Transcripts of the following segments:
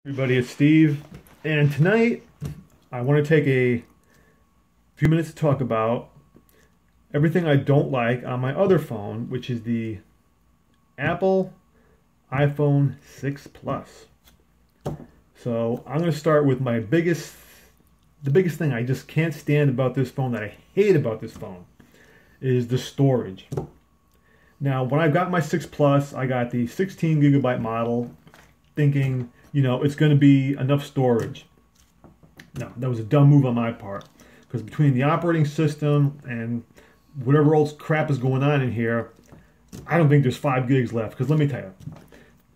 Everybody, it's Steve, and tonight I want to take a few minutes to talk about everything I don't like on my other phone, which is the Apple iPhone 6 Plus. So I'm going to start with the biggest thing I just can't stand about this phone, that I hate about this phone, is the storage. Now, when I got my 6 Plus, I got the 16 gigabyte model, thinking, it's going to be enough storage. No, that was a dumb move on my part. Because between the operating system and whatever else crap is going on in here, I don't think there's 5 gigs left. Because let me tell you,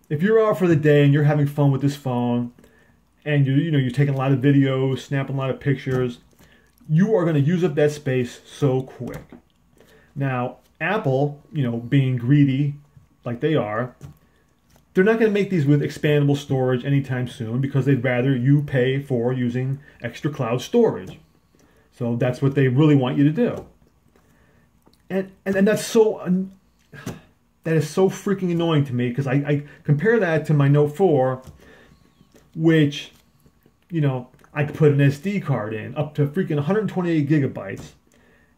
if you're out for the day and you're having fun with this phone, and you're taking a lot of videos, snapping a lot of pictures, you are going to use up that space so quick. Now, Apple, being greedy like they are, they're not going to make these with expandable storage anytime soon because they'd rather you pay for using extra cloud storage. So that's what they really want you to do. And that's that is so freaking annoying to me, because I compare that to my Note 4, which, I could put an SD card in up to freaking 128 gigabytes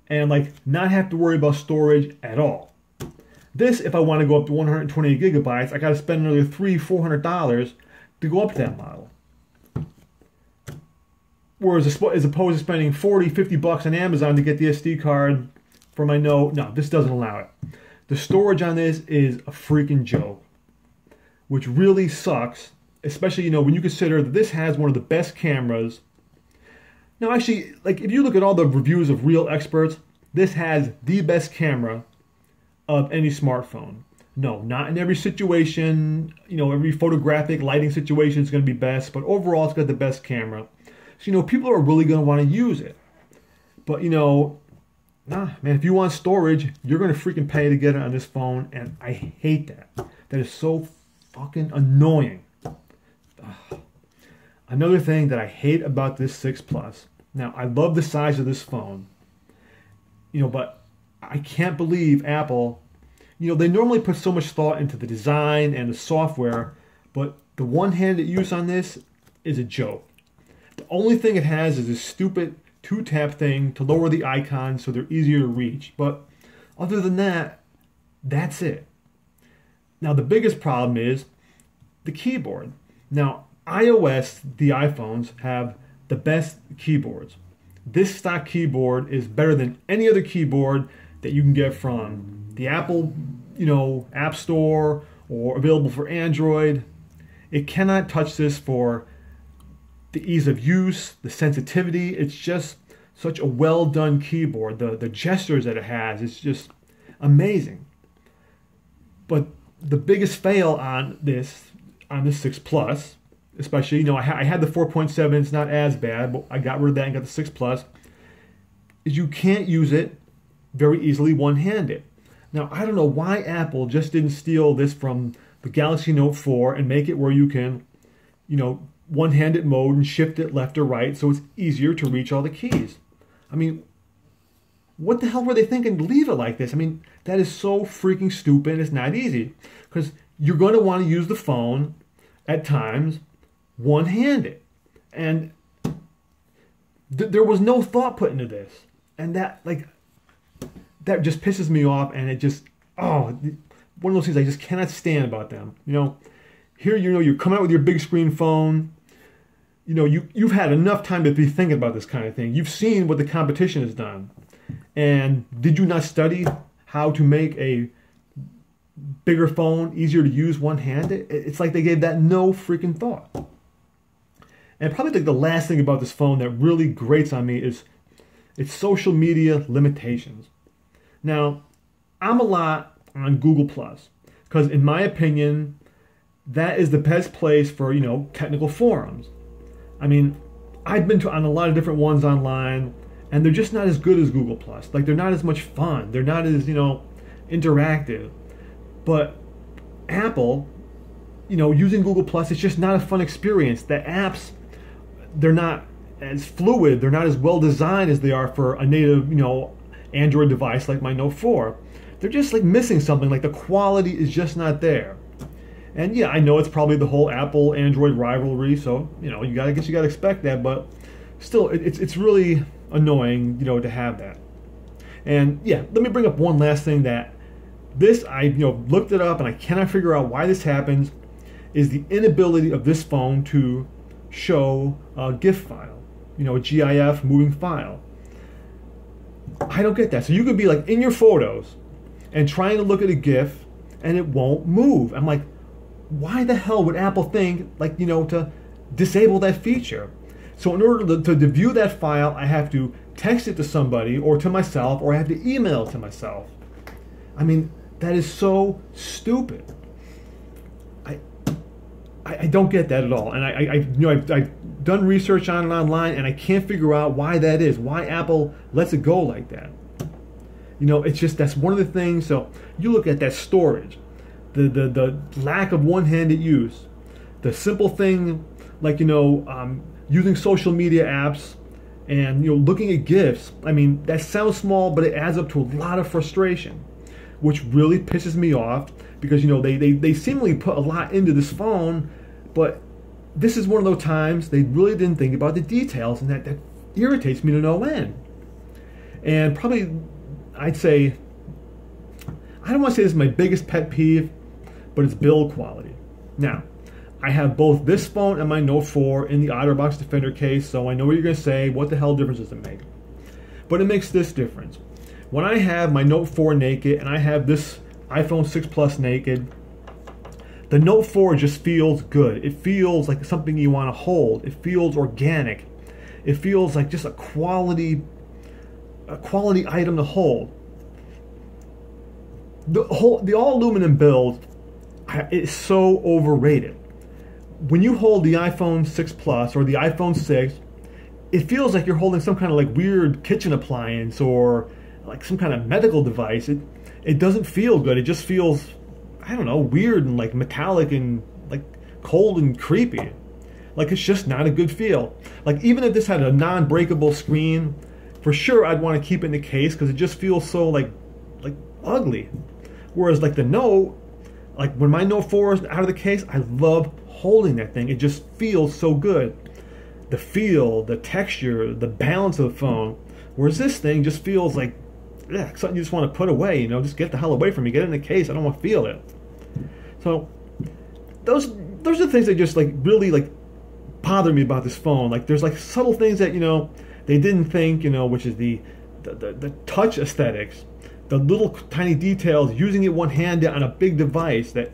and not have to worry about storage at all. This, if I want to go up to 128 gigabytes, I got to spend another $300-400 to go up to that model. Whereas as opposed to spending $40-50 on Amazon to get the SD card for my Note, no, this doesn't allow it. The storage on this is a freaking joke, which really sucks, especially, when you consider that this has one of the best cameras. Now, actually, if you look at all the reviews of real experts, this has the best camera of any smartphone. No, not in every situation, every photographic lighting situation is going to be best, but overall it's got the best camera. So, people are really going to want to use it. But, nah, man, if you want storage, you're going to freaking pay to get it on this phone, and I hate that. That is so fucking annoying. Another thing that I hate about this 6 Plus, now I love the size of this phone, but I can't believe Apple, they normally put so much thought into the design and the software, but the one-handed use on this is a joke. The only thing it has is this stupid 2-tap thing to lower the icons so they're easier to reach. But other than that, that's it. Now, the biggest problem is the keyboard. Now, iOS, the iPhones, have the best keyboards. This stock keyboard is better than any other keyboard that you can get from the Apple, App Store or available for Android. It cannot touch this for the ease of use, the sensitivity. It's just such a well done keyboard. The gestures that it has, it's just amazing. But the biggest fail on this 6 Plus, especially, I had the 4.7, it's not as bad, but I got rid of that and got the 6 Plus, is you can't use it very easily one-handed. Now, I don't know why Apple just didn't steal this from the Galaxy Note 4 and make it where you can, one-handed mode and shift it left or right so it's easier to reach all the keys. I mean, what the hell were they thinking to leave it like this? I mean, that is so freaking stupid. It's not easy, because you're going to want to use the phone at times one-handed. And there was no thought put into this. And that just pisses me off, and it just, one of those things I just cannot stand about them. Here, you come out with your big screen phone. You've had enough time to be thinking about this kind of thing. You've seen what the competition has done. And did you not study how to make a bigger phone easier to use one-handed? It's like they gave that no freaking thought. And probably the last thing about this phone that really grates on me is its social media limitations. Now, I'm a lot on Google+, because in my opinion, that is the best place for, technical forums. I mean, I've been on a lot of different ones online, and they're just not as good as Google+. They're not as much fun. They're not as, interactive. But Apple, using Google+, it's just not a fun experience. The apps, they're not as fluid. They're not as well designed as they are for a native, Android device like my Note 4. They're just missing something. The quality is just not there. And yeah, I know it's probably the whole Apple Android rivalry, so I guess you gotta expect that, but still, it's really annoying, to have that. And yeah, let me bring up one last thing that I looked it up and I cannot figure out why this happens, is the inability of this phone to show a GIF file, a GIF moving file. I don't get that. So you could be like in your photos and trying to look at a GIF and it won't move. I'm like, why the hell would Apple think to disable that feature? So in order to view that file, I have to text it to somebody or to myself, or I have to email it to myself. I mean, that is so stupid. I don't get that at all. And I've done research on it online, and I can't figure out why that is, why Apple lets it go like that. It's just, that's one of the things. So you look at that storage, the lack of one-handed use, the simple thing like using social media apps and looking at GIFs. I mean, that sounds small, but it adds up to a lot of frustration, which really pisses me off, because they seemingly put a lot into this phone, but this is one of those times they really didn't think about the details, and that irritates me to no end. And probably, I'd say, I don't want to say this is my biggest pet peeve, but it's build quality. Now, I have both this phone and my Note 4 in the OtterBox Defender case, so I know what you're going to say. What the hell difference does it make? But it makes this difference. When I have my Note 4 naked and I have this iPhone 6 Plus naked, the Note 4 just feels good. It feels like something you want to hold. It feels organic. It feels like just a quality item to hold. The all aluminum build is so overrated. When you hold the iPhone 6 Plus or the iPhone 6, it feels like you're holding some kind of like weird kitchen appliance or like some kind of medical device. It doesn't feel good. It just feels, I don't know, weird and like metallic and like cold and creepy. Like, it's just not a good feel. Like, even if this had a non-breakable screen, for sure I'd want to keep it in the case, because it just feels so like ugly. Whereas like the Note, like when my Note 4 is out of the case, I love holding that thing. It just feels so good. The feel, the texture, the balance of the phone. Whereas this thing just feels like something you just want to put away. Just get the hell away from me. Get it in the case. I don't want to feel it. So those are the things that just like really like bother me about this phone. Like, there's like subtle things that they didn't think, which is the touch aesthetics, the little tiny details, using it one-handed on a big device. That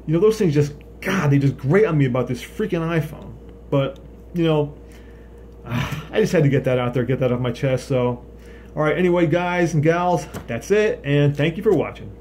those things just, God, they just grate on me about this freaking iPhone. But I just had to get that out there, get that off my chest. So, all right, anyway, guys and gals, that's it, and thank you for watching.